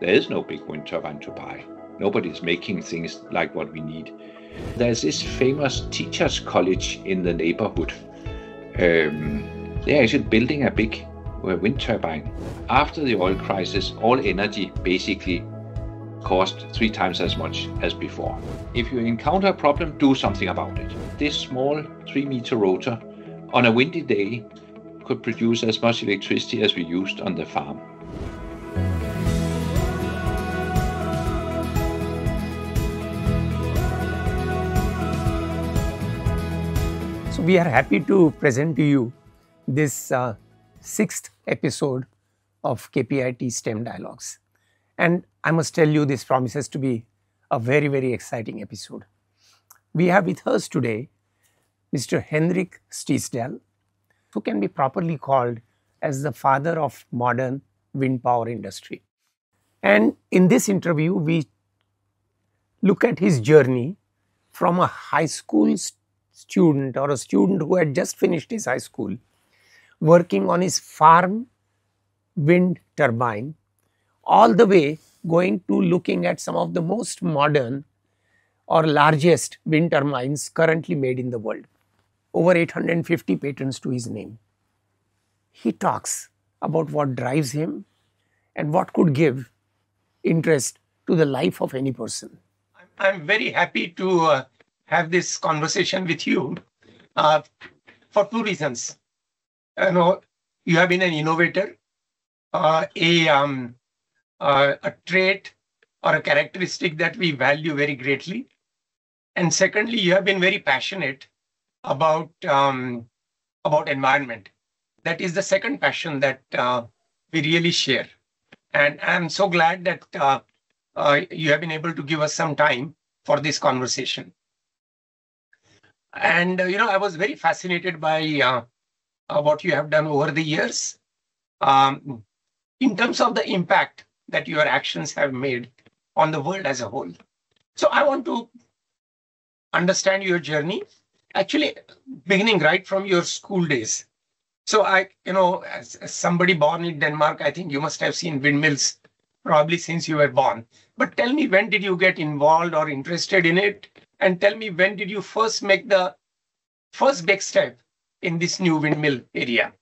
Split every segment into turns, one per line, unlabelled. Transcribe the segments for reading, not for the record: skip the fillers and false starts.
There is no big wind turbine to buy. Nobody is making things like what we need. There's this famous teachers' college in the neighborhood. They're actually building a big wind turbine. After the oil crisis, all energy basically cost 3 times as much as before. If you encounter a problem, do something about it. This small 3-meter rotor on a windy day could produce as much electricity as we used on the farm.
So we are happy to present to you this 6th episode of KPIT STEM Dialogues. And I must tell you, this promises to be a very, very exciting episode. We have with us today Mr. Henrik Stiesdal, who can be properly called as the father of modern wind power industry. And in this interview, we look at his journey from a high school student or a student who had just finished his high school, working on his farm wind turbine, all the way going to looking at some of the most modern or largest wind turbines currently made in the world. Over 850 patents to his name. He talks about what drives him and what could give interest to the life of any person.
I'm very happy to have this conversation with you for 2 reasons. You have been an innovator, a trait or a characteristic that we value very greatly. And secondly, you have been very passionate about environment. That is the second passion that we really share. And I'm so glad that you have been able to give us some time for this conversation. And, I was very fascinated by what you have done over the years in terms of the impact that your actions have made on the world as a whole. So I want to understand your journey, actually beginning right from your school days. So as somebody born in Denmark, I think you must have seen windmills probably since you were born. But tell me, when did you get involved or interested in it? And tell me, when did you first make the first big step in this new windmill area?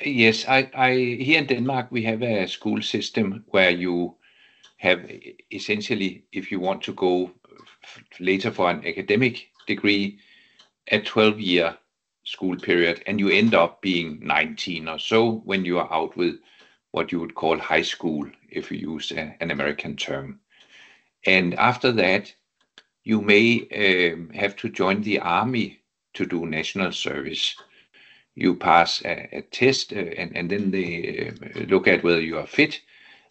Yes, here in Denmark, we have a school system where you have essentially, if you want to go later for an academic degree, a 12-year school period, and you end up being 19 or so when you are out with what you would call high school, if you use an American term. And after that, you may have to join the army to do national service. You pass a test and then they look at whether you are fit.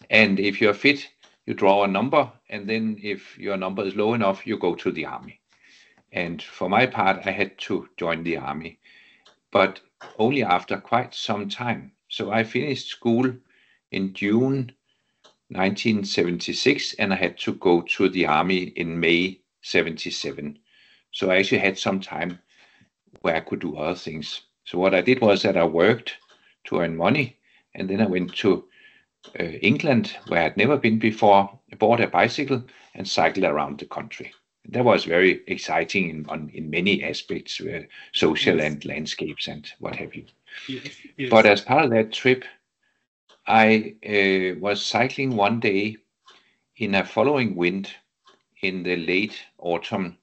And if you are fit, you draw a number, and then if your number is low enough, you go to the army. And for my part, I had to join the army, but only after quite some time. So I finished school in June 1976, and I had to go to the army in May 77. So I actually had some time where I could do other things. So what I did was that I worked to earn money, and then I went to England, where I'd never been before, bought a bicycle and cycled around the country. That was very exciting in many aspects, social and landscapes and what have you. Yes. But as part of that trip, I was cycling one day in a following wind in the late autumn,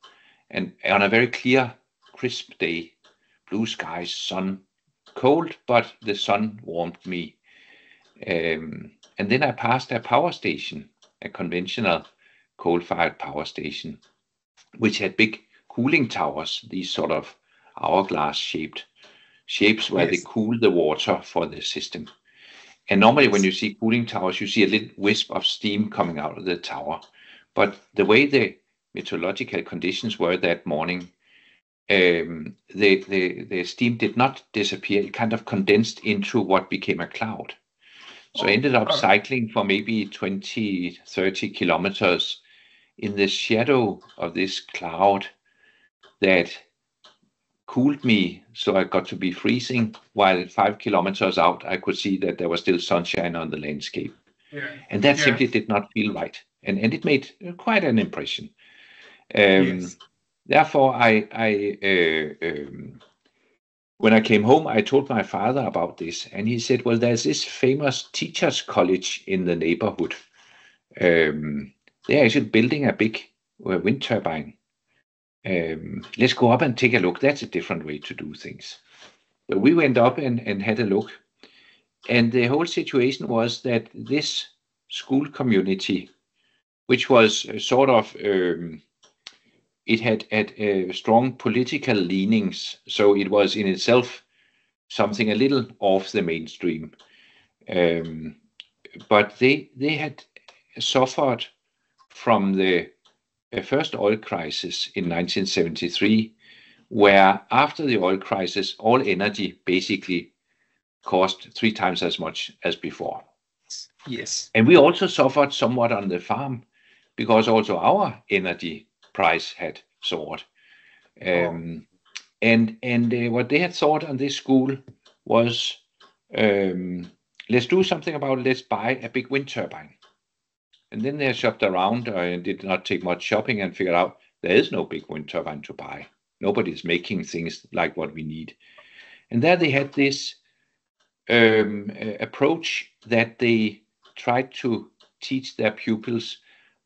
and on a very clear, crisp day, blue skies, sun, cold, but the sun warmed me. And then I passed a power station, a conventional coal-fired power station, which had big cooling towers, these sort of hourglass-shaped shapes where they cool the water for the system. And normally when you see cooling towers, you see a little wisp of steam coming out of the tower. But the way the meteorological conditions were that morning, the steam did not disappear. It kind of condensed into what became a cloud. So I ended up cycling for maybe 20, 30 kilometers in the shadow of this cloud that cooled me so I got to be freezing, while 5 kilometers out I could see that there was still sunshine on the landscape.
Yeah.
And that
Yeah.
simply did not feel right. And it made quite an impression.
Yes.
Therefore, when I came home, I told my father about this, and he said, well, there's this famous teachers' college in the neighborhood. They're actually building a big wind turbine. Let's go up and take a look. That's a different way to do things. So we went up and had a look. And the whole situation was that this school community, which was sort of, it had strong political leanings, so it was in itself something a little off the mainstream. But they had suffered from the first oil crisis in 1973, where after the oil crisis, all energy basically cost 3 times as much as before.
Yes.
And we also suffered somewhat on the farm, because also our energy price had soared. And what they had thought on this school was, let's do something about it. Let's buy a big wind turbine. And then they shopped around and did not take much shopping and figured out there is no big wind turbine to buy. Nobody's making things like what we need. And there they had this approach that they tried to teach their pupils,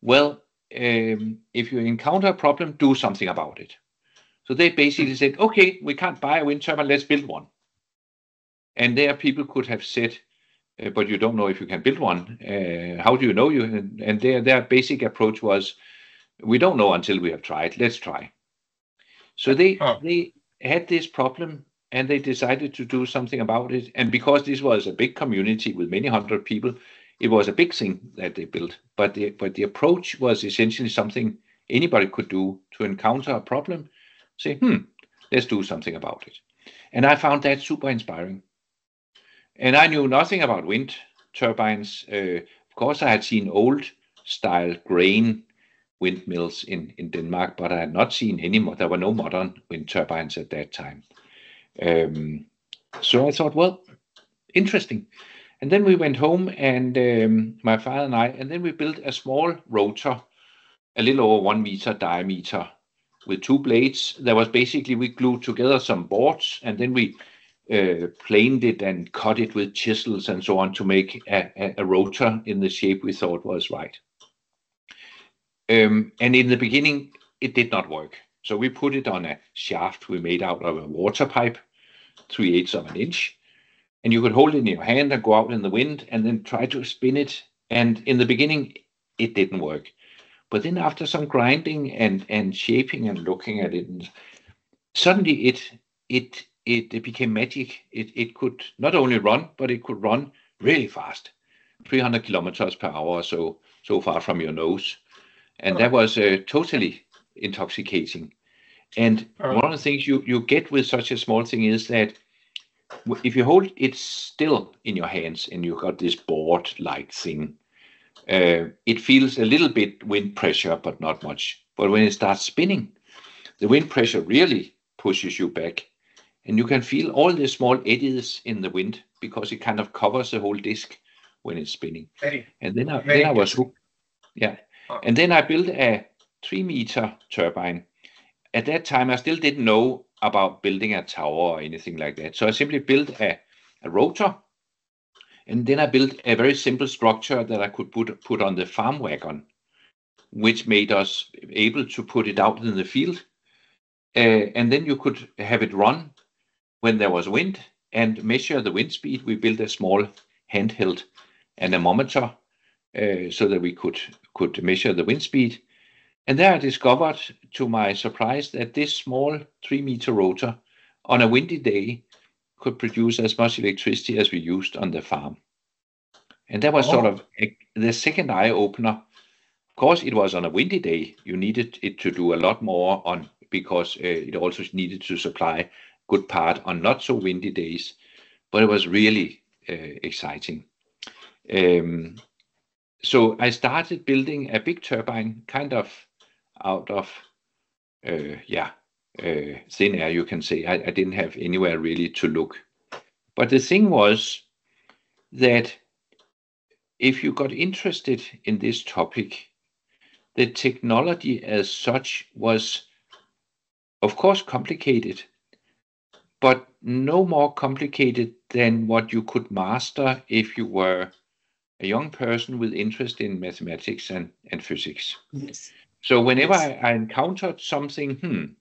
well, if you encounter a problem, do something about it. So they basically said, okay, we can't buy a wind turbine, let's build one. And there people could have said, but you don't know if you can build one. How do you know you? And their basic approach was, we don't know until we have tried, let's try. So they had this problem, and they decided to do something about it. And because this was a big community with many hundred people, it was a big thing that they built. But the approach was essentially something anybody could do to encounter a problem, say, let's do something about it. And I found that super inspiring. And I knew nothing about wind turbines. Of course, I had seen old style grain windmills in Denmark, but I had not seen any more. There were no modern wind turbines at that time. So I thought, well, interesting. And then we went home, and my father and I, and then we built a small rotor, a little over 1 meter diameter, with 2 blades. There was basically, we glued together some boards, and then we planed it and cut it with chisels and so on to make a rotor in the shape we thought was right. And in the beginning, it did not work. So we put it on a shaft we made out of a water pipe, 3/8 of an inch. And you could hold it in your hand and go out in the wind and then try to spin it. And in the beginning, it didn't work. But then after some grinding and shaping and looking at it, suddenly it became magic. It could not only run, but it could run really fast, 300 kilometers per hour, so far from your nose. And that was totally intoxicating. And one of the things you get with such a small thing is that if you hold it still in your hands and you got this board-like thing, it feels a little bit wind pressure, but not much. But when it starts spinning, the wind pressure really pushes you back. And you can feel all the small eddies in the wind because it kind of covers the whole disc when it's spinning. And then I was hooked. Yeah. And then I built a 3-meter turbine. At that time, I still didn't know about building a tower or anything like that. So I simply built a rotor. And then I built a very simple structure that I could put on the farm wagon, which made us able to put it out in the field. And then you could have it run when there was wind and measure the wind speed. We built a small handheld anemometer so that we could measure the wind speed. And there I discovered, to my surprise, that this small 3-meter rotor on a windy day could produce as much electricity as we used on the farm. And that was sort of the second eye-opener. Of course, it was on a windy day. You needed it to do a lot more because it also needed to supply good part on not so windy days. But it was really exciting. So I started building a big turbine, kind of out of thin air, you can say. I didn't have anywhere really to look. But the thing was that if you got interested in this topic, the technology as such was, of course, complicated, but no more complicated than what you could master if you were a young person with interest in mathematics and physics.
Yes.
So whenever I encountered something,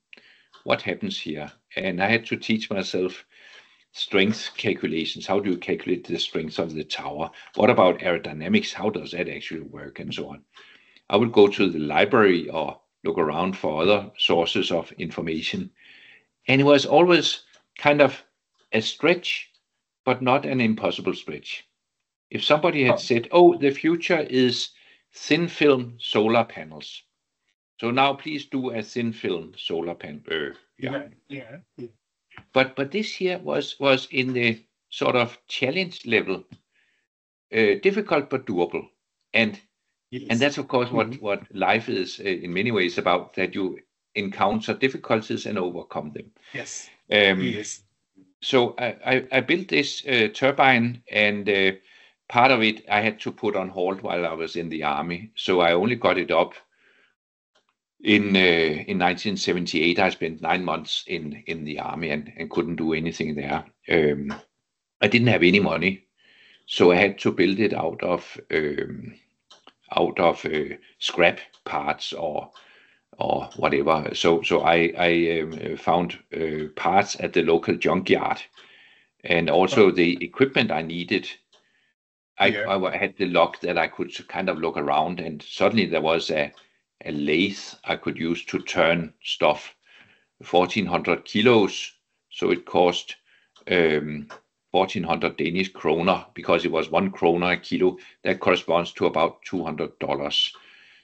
what happens here? And I had to teach myself strength calculations. How do you calculate the strength of the tower? What about aerodynamics? How does that actually work? And so on. I would go to the library or look around for other sources of information. And it was always kind of a stretch, but not an impossible stretch. If somebody had said, oh, the future is thin film solar panels. So now please do a thin film solar panel.
Yeah.
But this here was in the sort of challenge level, difficult but doable. And that's, of course, what life is in many ways about, that you encounter difficulties and overcome them.
Yes.
So I built this turbine, and part of it I had to put on hold while I was in the army. So I only got it up in 1978. I spent 9 months in the army and couldn't do anything there. I didn't have any money, so I had to build it out of scrap parts or whatever. So I found parts at the local junkyard, and also the equipment I needed. I had the luck that I could kind of look around, and suddenly there was a lathe I could use to turn stuff, 1,400 kilos. So it cost 1,400 Danish kroner, because it was 1 kroner a kilo. That corresponds to about $200.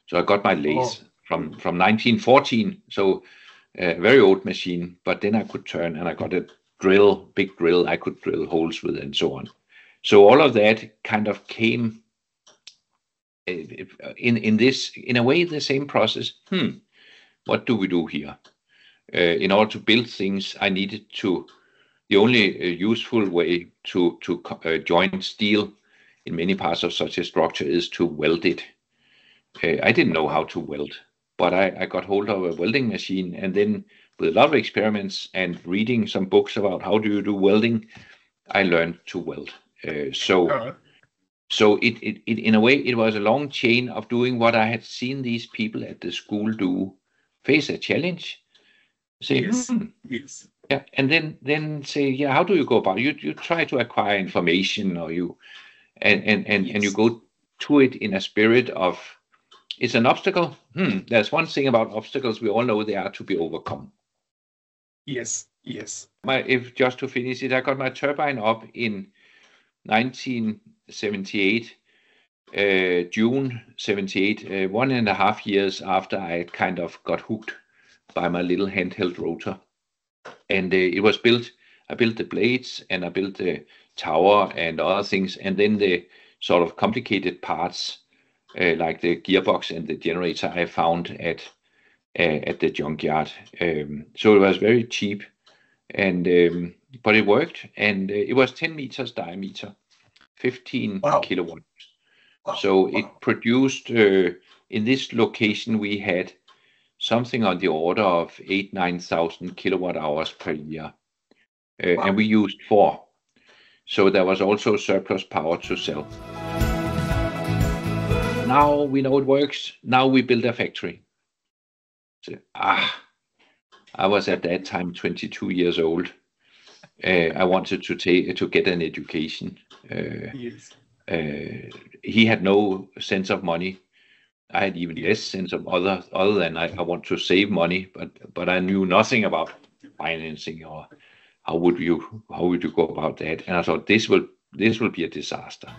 So I got my lathe from 1914. So a very old machine, but then I could turn, and I got a big drill I could drill holes with, and so on. So all of that kind of came in a way, the same process. What do we do here? In order to build things, I needed to, the only useful way to join steel in many parts of such a structure is to weld it. I didn't know how to weld, but I got hold of a welding machine, and then with a lot of experiments and reading some books about how do you do welding, I learned to weld. So it in a way, it was a long chain of doing what I had seen these people at the school do: face a challenge, say, yeah, and then say, yeah, how do you go about it? You try to acquire information, or you and you go to it in a spirit of, it's an obstacle. There's one thing about obstacles, we all know they are to be overcome.
Yes.
If just to finish it, I got my turbine up in 1978, June 78, 1.5 years after I had kind of got hooked by my little handheld rotor. And it was built. I built the blades, and I built the tower and other things, and then the sort of complicated parts, like the gearbox and the generator, I found at the junkyard. So it was very cheap, and but it worked, and it was 10 meters diameter, 15 kilowatts. So it produced, in this location, we had something on the order of 8,000-9,000 kilowatt hours per year. And we used 4. So there was also surplus power to sell. Now we know it works. Now we build a factory. So, I was at that time 22 years old. I wanted to get an education. He had no sense of money. I had even less sense of other than I want to save money, but I knew nothing about financing or how would you go about that. And I thought this will be a disaster.